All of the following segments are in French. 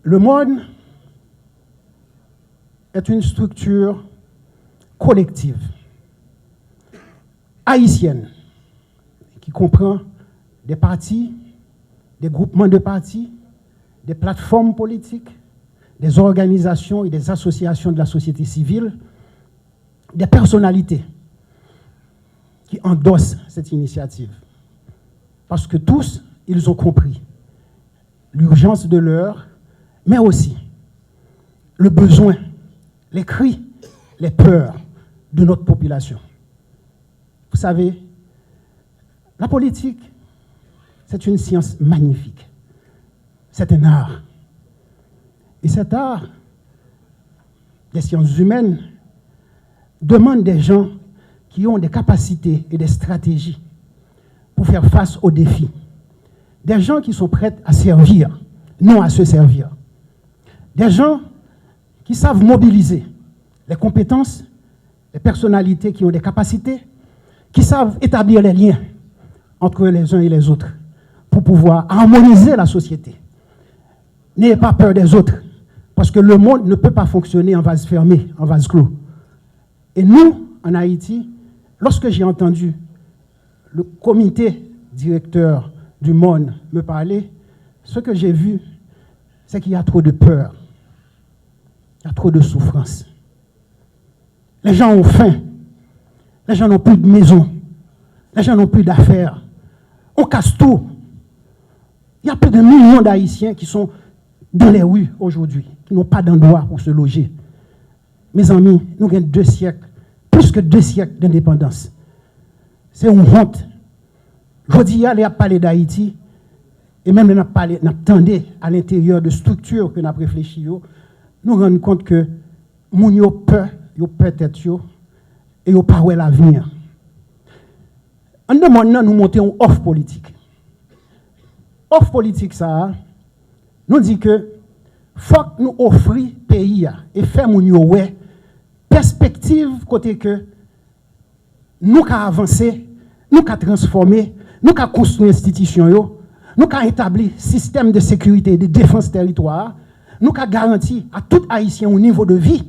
Le monde est une structure collective, haïtienne, qui comprend des partis, des groupements de partis, des plateformes politiques, des organisations et des associations de la société civile, des personnalités qui endossent cette initiative. Parce que tous, ils ont compris l'urgence de l'heure, mais aussi le besoin, les cris, les peurs de notre population. Vous savez, la politique, c'est une science magnifique. C'est un art. Et cet art des sciences humaines demande des gens qui ont des capacités et des stratégies pour faire face aux défis. Des gens qui sont prêts à servir, non à se servir. Des gens qui savent mobiliser les compétences, les personnalités qui ont des capacités, qui savent établir les liens entre les uns et les autres pour pouvoir harmoniser la société. N'ayez pas peur des autres, parce que le monde ne peut pas fonctionner en vase fermé, en vase clos. Et nous, en Haïti, lorsque j'ai entendu le comité directeur du monde me parler, ce que j'ai vu, c'est qu'il y a trop de peur, il y a trop de souffrance. Les gens ont faim, les gens n'ont plus de maison, les gens n'ont plus d'affaires, on casse tout. Il y a plus de millions d'Haïtiens qui sont dans les rues aujourd'hui, qui n'ont pas d'endroit pour se loger. Mes amis, nous avons 2 siècles, plus que 2 siècles d'indépendance. C'est une honte. Je dis, il y a parlé d'Haïti, et même nous attendons à l'intérieur de structures que nous avons réfléchi, nous nous rendons compte que nous avons peur, nous tête, et nous pas l'avenir. En demandant nous monter une offre politique. Offre politique, ça, nous dit que faut que nous offrions pays et faire une perspective côté que nous avons avancé, nous avons transformé, nous avons construit institutions, nous avons établi système de sécurité et de défense territoire, nous avons garanti à tout Haïtien un niveau de vie.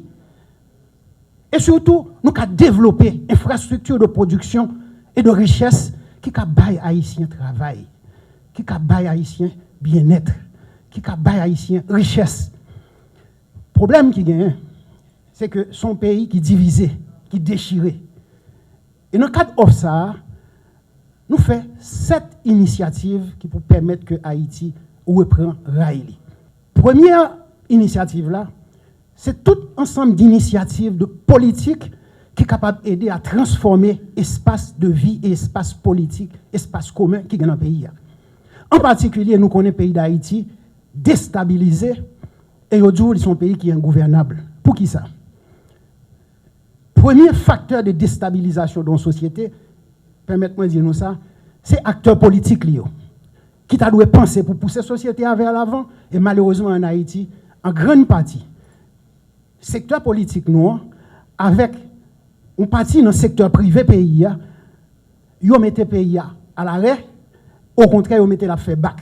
Et surtout, nous avons développé infrastructure de production et de richesse qui a bail Haïtien travail, qui a bail Haïtien bien-être, qui a bail Haïtien richesse. Le problème qui gagne, c'est que son pays qui est divisé, qui est déchiré. Et dans le cadre de ça, nous faisons 7 initiatives qui pour permettre que Haïti reprenne rail. Première initiative là, c'est tout ensemble d'initiatives de politique qui est capable d'aider à transformer l'espace de vie et espace politique, espace commun qui est dans le pays. En particulier, nous connaissons le pays d'Haïti déstabilisé et aujourd'hui, c'est un pays qui est ingouvernable. Pour qui ça? Premier facteur de déstabilisation dans la société, permettez-moi de dire nous ça, c'est acteurs politiques liés, qui t'a dû penser pour pousser la société vers l'avant, et malheureusement en Haïti, en grande partie, secteur politique nous, avec une partie dans le secteur privé pays, ils mettent le pays à l'arrêt, au contraire, ils mettent la fait back.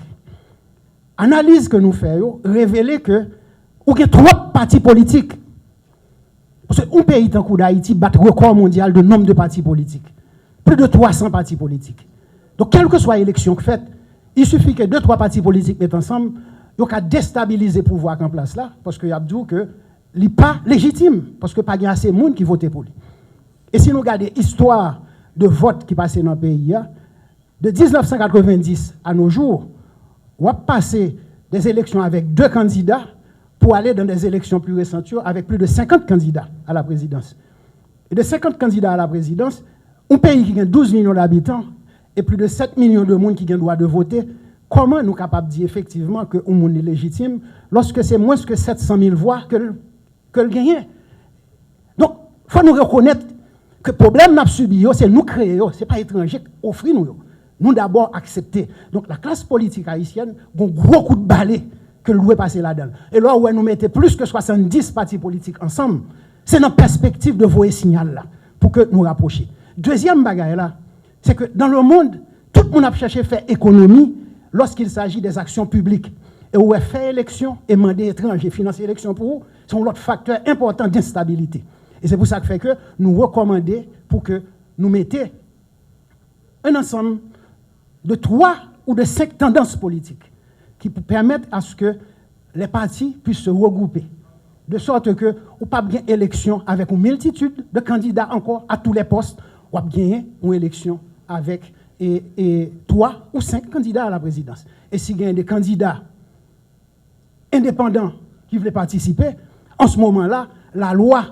Analyse que nous faisons révèle que il y a 3 partis politiques. Parce qu'un pays tant que d'Haïti bat record mondial de nombre de partis politiques. Plus de 300 partis politiques. Donc, quelle que soit l'élection faite, il suffit que 2-3 partis politiques mettent ensemble, ils ont déstabiliser le pouvoir en place là, parce qu'il y a dit que il n'est pas légitime, parce que pas assez de monde qui vote pour lui. Et si nous regardons l'histoire de vote qui passait dans le pays, de 1990 à nos jours, on a passé des élections avec 2 candidats pour aller dans des élections plus récentes avec plus de 50 candidats à la présidence. Et de 50 candidats à la présidence, un pays qui a 12 millions d'habitants et plus de 7 millions de monde qui ont le droit de voter, comment nous sommes capables de dire effectivement que le monde est légitime lorsque c'est moins que 700 000 voix que le gagne? Donc, il faut nous reconnaître que le problème que nous avons subi, c'est nous créer, ce n'est pas étranger qui offre nous. Nous d'abord accepter. Donc la classe politique haïtienne a un gros coup de balai que le doit passer là-dedans. Et là où nous mettons plus que 70 partis politiques ensemble, c'est notre perspective de voyer signal là, pour que nous rapprochions. Deuxième bagaille là, c'est que dans le monde, tout le monde a cherché à faire économie lorsqu'il s'agit des actions publiques. et où fait élection et mandat étranger, financer élection pour vous, sont l'autre facteur important d'instabilité. Et c'est pour ça que fait que nous recommandons pour que nous mettions un ensemble de 3 ou de 5 tendances politiques qui permettent à ce que les partis puissent se regrouper. De sorte que, ou pas bien élection avec une multitude de candidats encore à tous les postes, ou bien une élection avec 3 ou 5 candidats à la présidence. Et s'il y a des candidats indépendants qui veulent participer, en ce moment-là, la loi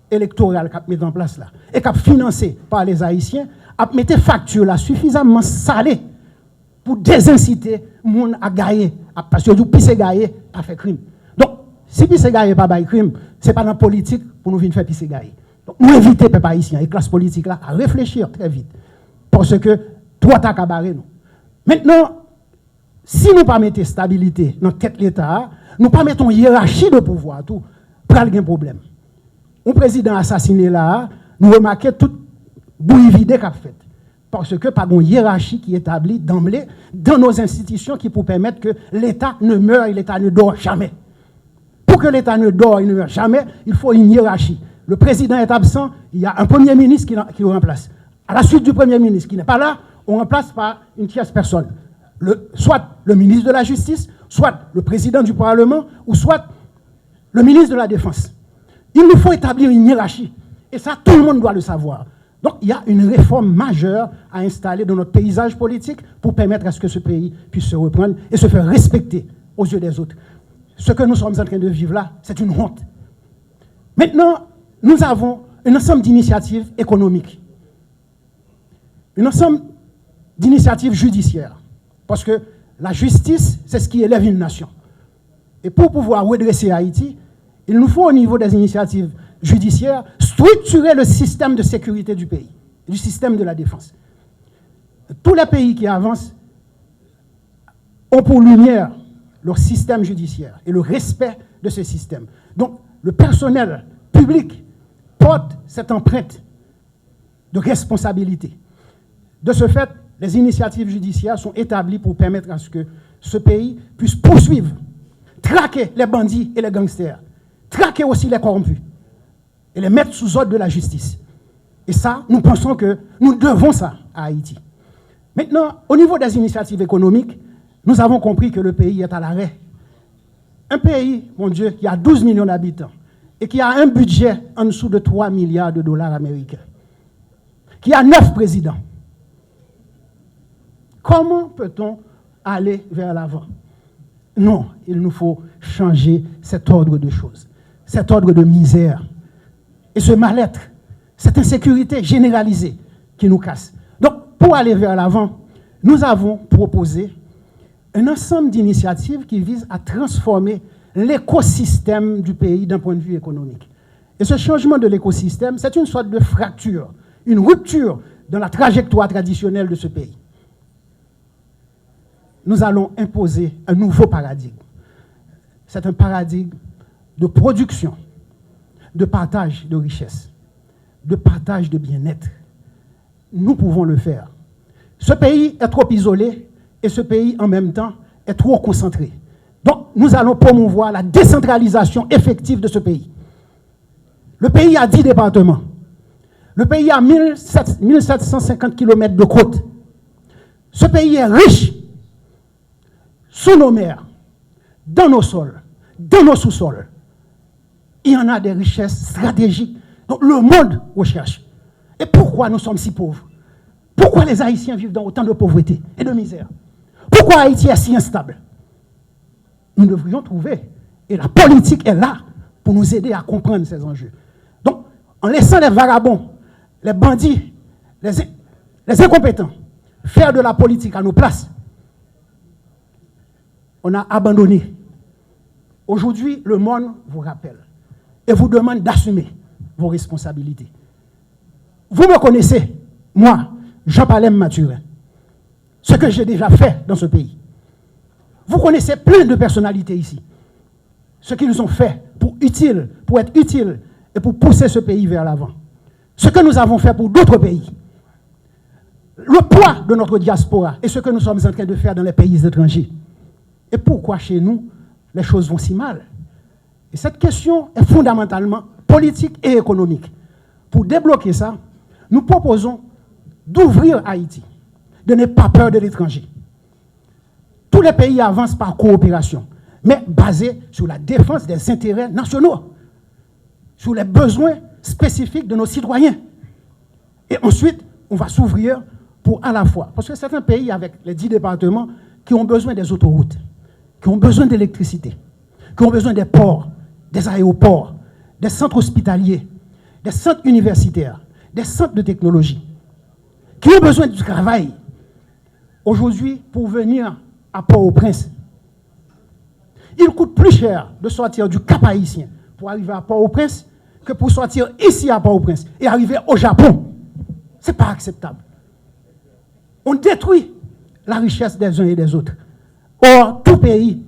électorale qu'a mis en place là, et qu'a financée par les Haïtiens, a mis des factures là suffisamment salées pour désinciter les gens à gagner. Parce que si c'est gagner, pas faire crime. Donc, si c'est gagner, pas faire crime, ce n'est pas dans la politique pour nous venir faire pisser gagner. Donc, nous évitons, les Haïtiens et la classe politique là, à réfléchir très vite. Parce que, tout attaque à barrer nous. Maintenant, si nous ne pas mettons stabilité dans tête de l'État, nous ne pas mettons hiérarchie de pouvoir, tout, pour avoir un problème. Un président assassiné là, nous remarquons toute bouillie vide qu'a fait. Parce que pas une hiérarchie qui est établie d'emblée dans nos institutions qui pour permettre que l'État ne meure et l'État ne dort jamais. Pour que l'État ne dort et ne meure jamais, il faut une hiérarchie. Le président est absent, il y a un premier ministre qui le remplace. À la suite du premier ministre qui n'est pas là, on remplace par une tierce personne. Soit le ministre de la Justice, soit le président du Parlement, ou soit le ministre de la Défense. Il nous faut établir une hiérarchie. Et ça, tout le monde doit le savoir. Donc, il y a une réforme majeure à installer dans notre paysage politique pour permettre à ce que ce pays puisse se reprendre et se faire respecter aux yeux des autres. Ce que nous sommes en train de vivre là, c'est une honte. Maintenant, nous avons un ensemble d'initiatives économiques, un ensemble d'initiatives judiciaires. Parce que la justice, c'est ce qui élève une nation. Et pour pouvoir redresser Haïti, il nous faut au niveau des initiatives judiciaires structurer le système de sécurité du pays, du système de la défense. Tous les pays qui avancent ont pour lumière leur système judiciaire et le respect de ce système. Donc, le personnel public porte cette empreinte de responsabilité. De ce fait, les initiatives judiciaires sont établies pour permettre à ce que ce pays puisse poursuivre, traquer les bandits et les gangsters, traquer aussi les corrompus et les mettre sous ordre de la justice. Et ça, nous pensons que nous devons ça à Haïti. Maintenant, au niveau des initiatives économiques, nous avons compris que le pays est à l'arrêt. Un pays, mon Dieu, qui a 12 millions d'habitants et qui a un budget en dessous de 3 milliards de dollars américains, qui a 9 présidents. Comment peut-on aller vers l'avant? Non, il nous faut changer cet ordre de choses, cet ordre de misère et ce mal-être, cette insécurité généralisée qui nous casse. Donc, pour aller vers l'avant, nous avons proposé un ensemble d'initiatives qui visent à transformer l'écosystème du pays d'un point de vue économique. Et ce changement de l'écosystème, c'est une sorte de fracture, une rupture dans la trajectoire traditionnelle de ce pays. Nous allons imposer un nouveau paradigme. C'est un paradigme de production, de partage de richesses, de partage de bien-être. Nous pouvons le faire. Ce pays est trop isolé et ce pays, en même temps, est trop concentré. Donc, nous allons promouvoir la décentralisation effective de ce pays. Le pays a 10 départements. Le pays a 1750 km de côte. Ce pays est riche sous nos mers, dans nos sols, dans nos sous-sols. Il y en a des richesses stratégiques dont le monde recherche. Et pourquoi nous sommes si pauvres? Pourquoi les Haïtiens vivent dans autant de pauvreté et de misère? Pourquoi Haïti est si instable? Nous devrions trouver, et la politique est là pour nous aider à comprendre ces enjeux. Donc, en laissant les vagabonds, les bandits, les incompétents faire de la politique à nos places, on a abandonné. Aujourd'hui, le monde vous rappelle et vous demande d'assumer vos responsabilités. Vous me connaissez, moi, Jean-Palem Mathurin, ce que j'ai déjà fait dans ce pays. Vous connaissez plein de personnalités ici, ce qu'ils ont fait pour être utiles et pour pousser ce pays vers l'avant. Ce que nous avons fait pour d'autres pays. Le poids de notre diaspora et ce que nous sommes en train de faire dans les pays étrangers. Et pourquoi chez nous, les choses vont si mal? Et cette question est fondamentalement politique et économique. Pour débloquer ça, nous proposons d'ouvrir Haïti, de n'aie pas peur de l'étranger. Tous les pays avancent par coopération, mais basée sur la défense des intérêts nationaux, sur les besoins spécifiques de nos citoyens. Et ensuite, on va s'ouvrir pour à la fois, parce que certains pays avec les 10 départements qui ont besoin des autoroutes, qui ont besoin d'électricité, qui ont besoin des ports, des aéroports, des centres hospitaliers, des centres universitaires, des centres de technologie, qui ont besoin du travail. Aujourd'hui, pour venir à Port-au-Prince, il coûte plus cher de sortir du Cap Haïtien pour arriver à Port-au-Prince que pour sortir ici à Port-au-Prince et arriver au Japon. Ce n'est pas acceptable. On détruit la richesse des uns et des autres. Or, tout pays,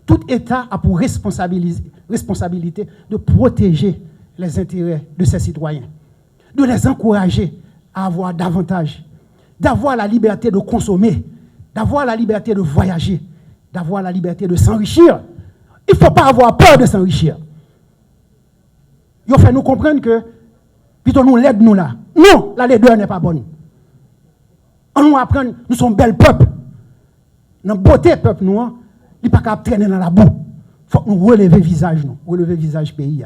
tout État a pour responsabilité de protéger les intérêts de ses citoyens, de les encourager à avoir davantage, d'avoir la liberté de consommer, d'avoir la liberté de voyager, d'avoir la liberté de s'enrichir. Il ne faut pas avoir peur de s'enrichir. Il faut nous comprendre que, plutôt nous l'aide nous là. Non, la laideur n'est pas bonne. On nous apprend, nous sommes bel peuple. Notre beauté peuple nous, il n'est pas capable de traîner dans la boue. Il faut nous relever le visage, nous, relever le visage pays.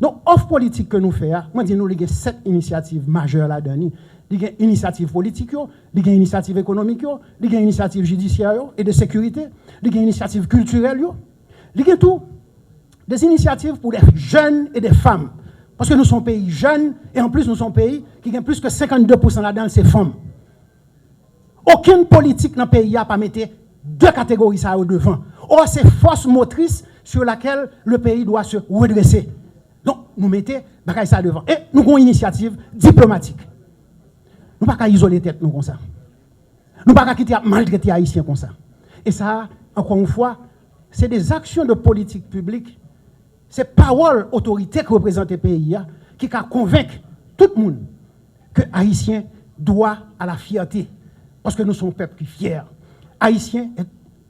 Donc, offre politique que nous faisons, moi, je dis nous, il y a 7 initiatives majeures là-dedans. Il y a une initiative politique, il y a une initiative économique, il y a une initiative judiciaire et de sécurité, il y a une initiative culturelle, il y a tout. Des initiatives pour les jeunes et des femmes. Parce que nous sommes pays jeunes et en plus nous sommes pays qui ont plus que 52% là-dedans, c'est femmes. Aucune politique dans le pays n'a pas mis 2 catégories ça au devant. Or, c'est force motrice sur laquelle le pays doit se redresser. Donc, nous mettons ça devant. Et nous avons une initiative diplomatique. Nous ne pouvons pas isoler tête nous comme ça. Nous ne pouvons pas quitter maltraiter les Haïtiens comme ça. Et ça, encore une fois, c'est des actions de politique publique, c'est paroles autorité qui représentent le pays, qui convainc tout le monde que Haïtien doit à la fierté. Parce que nous sommes un peuple qui est fier. Haïtien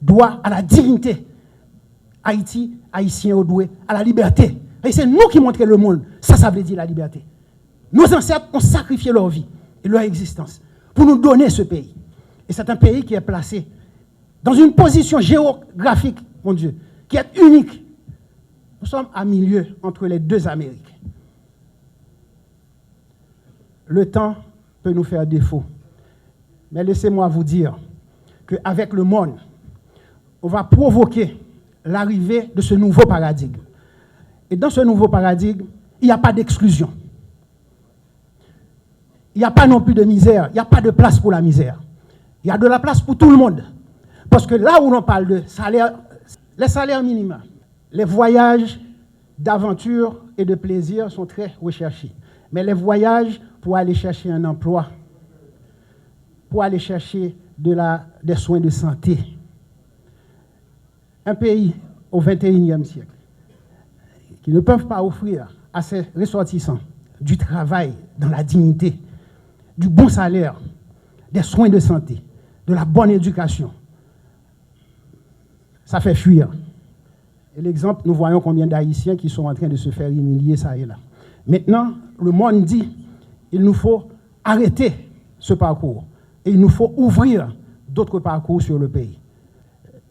doit à la dignité. Haïti, Haïtien doit à la liberté. Et c'est nous qui montrons le monde. Ça veut dire la liberté. Nos ancêtres ont sacrifié leur vie et leur existence pour nous donner ce pays. Et c'est un pays qui est placé dans une position géographique, mon Dieu, qui est unique. Nous sommes à milieu entre les 2 Amériques. Le temps peut nous faire défaut. Mais laissez-moi vous dire qu'avec le monde, on va provoquer l'arrivée de ce nouveau paradigme. Et dans ce nouveau paradigme, il n'y a pas d'exclusion. Il n'y a pas non plus de misère. Il n'y a pas de place pour la misère. Il y a de la place pour tout le monde. Parce que là où l'on parle de salaire, les salaires minimums, les voyages d'aventure et de plaisir sont très recherchés. Mais les voyages pour aller chercher un emploi, pour aller chercher des soins de santé, un pays au XXIe siècle qui ne peuvent pas offrir à ses ressortissants du travail dans la dignité, du bon salaire, des soins de santé, de la bonne éducation, ça fait fuir. Et l'exemple, nous voyons combien d'Haïtiens qui sont en train de se faire humilier, ça et là. Maintenant, le monde dit, il nous faut arrêter ce parcours et il nous faut ouvrir d'autres parcours sur le pays.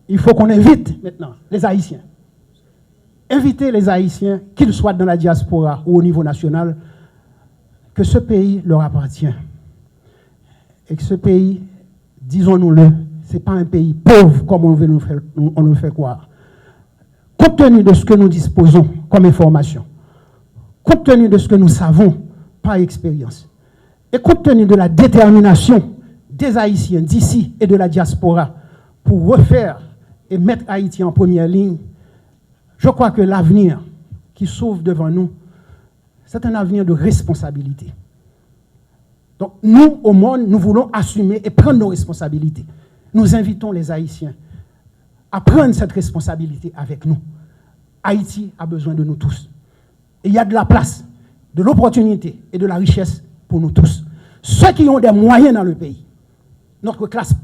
Il faut qu'on invite maintenant les Haïtiens. Inviter les Haïtiens, qu'ils soient dans la diaspora ou au niveau national, que ce pays leur appartient. Et que ce pays, disons-nous-le, ce n'est pas un pays pauvre comme on nous fait croire. Compte tenu de ce que nous disposons comme information, compte tenu de ce que nous savons par expérience, et compte tenu de la détermination des Haïtiens d'ici et de la diaspora pour refaire et mettre Haïti en première ligne, je crois que l'avenir qui s'ouvre devant nous, c'est un avenir de responsabilité. Donc nous, au monde, nous voulons assumer et prendre nos responsabilités. Nous invitons les Haïtiens à prendre cette responsabilité avec nous. Haïti a besoin de nous tous. Et il y a de la place, de l'opportunité et de la richesse pour nous tous. Ceux qui ont des moyens dans le pays, notre classe,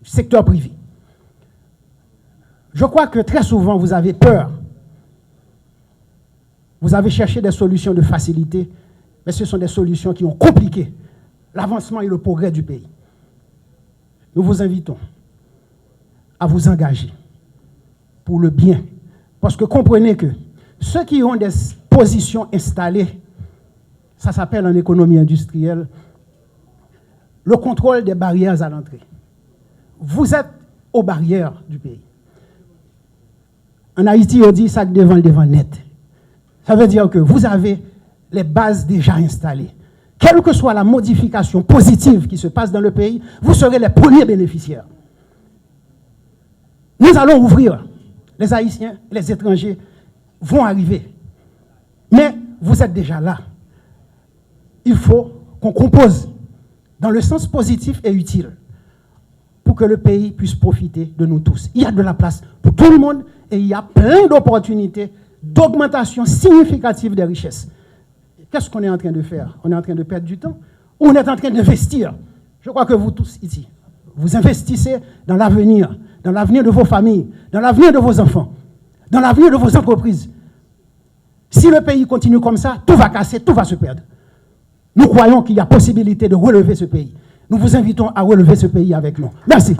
secteur privé, Je crois que très souvent, vous avez peur. Vous avez cherché des solutions de facilité, mais ce sont des solutions qui ont compliqué l'avancement et le progrès du pays. Nous vous invitons à vous engager pour le bien. Parce que comprenez que ceux qui ont des positions installées, ça s'appelle en économie industrielle, le contrôle des barrières à l'entrée. Vous êtes aux barrières du pays. En Haïti, on dit ça devant le devant net. Ça veut dire que vous avez les bases déjà installées. Quelle que soit la modification positive qui se passe dans le pays, vous serez les premiers bénéficiaires. Nous allons ouvrir. Les Haïtiens, les étrangers vont arriver. Mais vous êtes déjà là. Il faut qu'on compose dans le sens positif et utile pour que le pays puisse profiter de nous tous. Il y a de la place pour tout le monde et il y a plein d'opportunités d'augmentation significative des richesses. Qu'est-ce qu'on est en train de faire? On est en train de perdre du temps ou on est en train d'investir? Je crois que vous tous ici, vous investissez dans l'avenir de vos familles, dans l'avenir de vos enfants, dans l'avenir de vos entreprises. Si le pays continue comme ça, tout va casser, tout va se perdre. Nous croyons qu'il y a possibilité de relever ce pays. Nous vous invitons à relever ce pays avec nous. Merci.